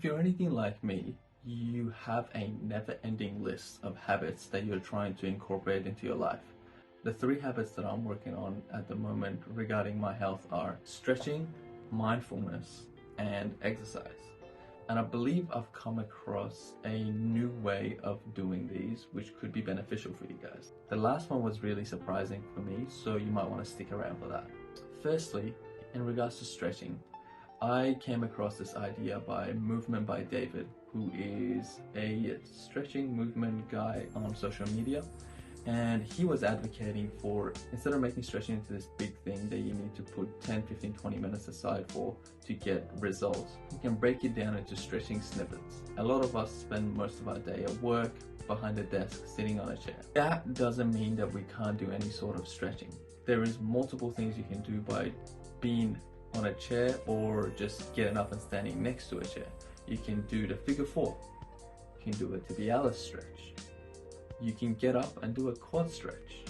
If you're anything like me, you have a never-ending list of habits that you're trying to incorporate into your life. The 3 habits that I'm working on at the moment regarding my health are stretching, mindfulness, and exercise. And I believe I've come across a new way of doing these, which could be beneficial for you guys. The last one was really surprising for me, so you might want to stick around for that. Firstly, in regards to stretching, I came across this idea by Movement by David, who is a stretching movement guy on social media. And he was advocating for, instead of making stretching into this big thing that you need to put 10, 15, 20 minutes aside for to get results, you can break it down into stretching snippets. A lot of us spend most of our day at work, behind a desk, sitting on a chair. That doesn't mean that we can't do any sort of stretching. There is multiple things you can do by being on a chair or just getting up and standing next to a chair. You can do the figure 4. You can do a tibialis stretch. You can get up and do a quad stretch.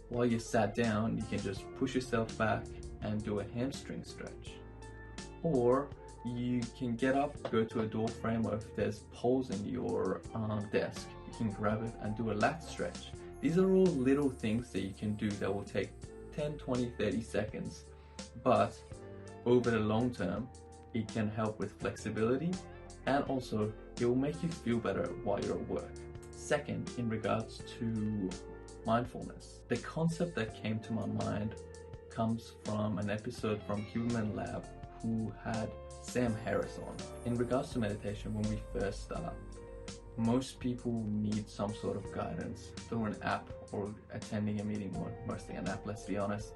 While you're sat down, you can just push yourself back and do a hamstring stretch. Or you can get up, go to a door frame, or if there's poles in your desk, you can grab it and do a lat stretch. These are all little things that you can do that will take 10, 20, 30 seconds, but over the long term, it can help with flexibility, and also it will make you feel better while you're at work. Second, in regards to mindfulness, the concept that came to my mind comes from an episode from Human Lab who had Sam Harris on. In regards to meditation, when we first start, most people need some sort of guidance through an app or attending a meeting, or mostly an app, let's be honest,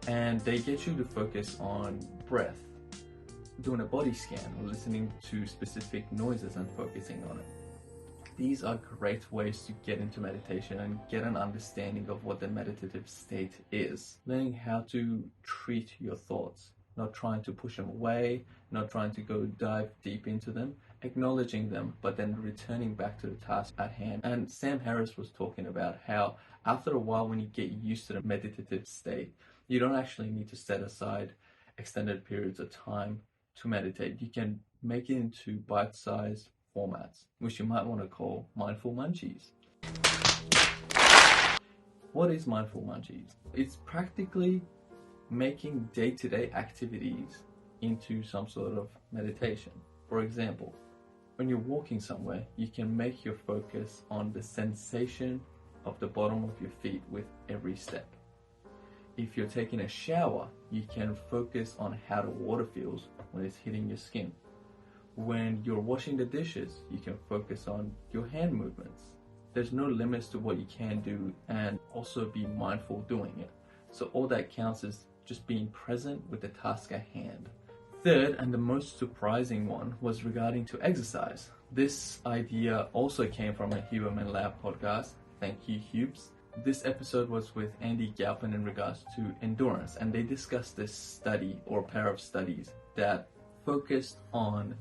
and they get you to focus on breath, doing a body scan, or listening to specific noises and focusing on it. These are great ways to get into meditation and get an understanding of what the meditative state is. Learning how to treat your thoughts, not trying to push them away, not trying to go dive deep into them, acknowledging them, but then returning back to the task at hand. And Sam Harris was talking about how after a while, when you get used to the meditative state, you don't actually need to set aside extended periods of time to meditate. You can make it into bite-sized formats, which you might want to call mindful munchies. What is mindful munchies? It's practically making day-to-day activities into some sort of meditation. For example, when you're walking somewhere, you can make your focus on the sensation of the bottom of your feet with every step. If you're taking a shower, you can focus on how the water feels when it's hitting your skin. When you're washing the dishes, you can focus on your hand movements. There's no limits to what you can do, and also be mindful doing it. So all that counts is just being present with the task at hand. Third, and the most surprising one, was regarding to exercise. This idea also came from a Human Lab podcast. Thank you, Hubes. This episode was with Andy Galpin in regards to endurance, and they discussed this study or pair of studies that focused on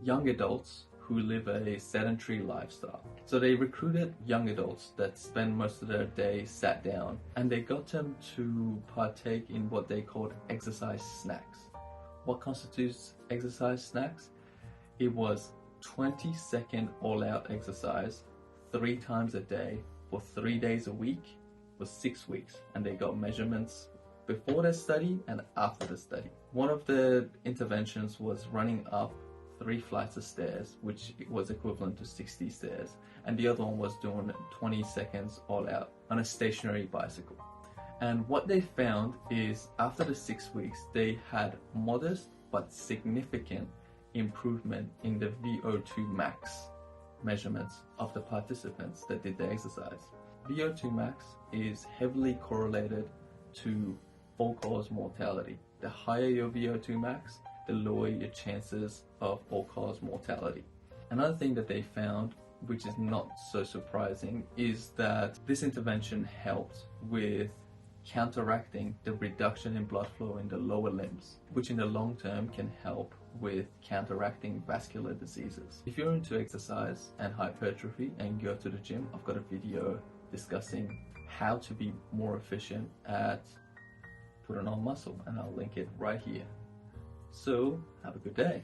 young adults who live a sedentary lifestyle. So they recruited young adults that spend most of their day sat down, and they got them to partake in what they called exercise snacks. What constitutes exercise snacks? It was 20-second all-out exercise 3 times a day for 3 days a week for 6 weeks, and they got measurements before the study and after the study. One of the interventions was running up 3 flights of stairs, which was equivalent to 60 stairs, and the other one was doing 20 seconds all out on a stationary bicycle. And what they found is after the 6 weeks, they had modest but significant improvement in the VO2 max measurements of the participants that did the exercise. VO2 max is heavily correlated to all-cause mortality. The higher your VO2 max, the lower your chances of all-cause mortality. Another thing that they found, which is not so surprising, is that this intervention helped with counteracting the reduction in blood flow in the lower limbs, which in the long term can help with counteracting vascular diseases. If you're into exercise and hypertrophy and go to the gym, I've got a video discussing how to be more efficient at putting on muscle, and I'll link it right here. So have a good day.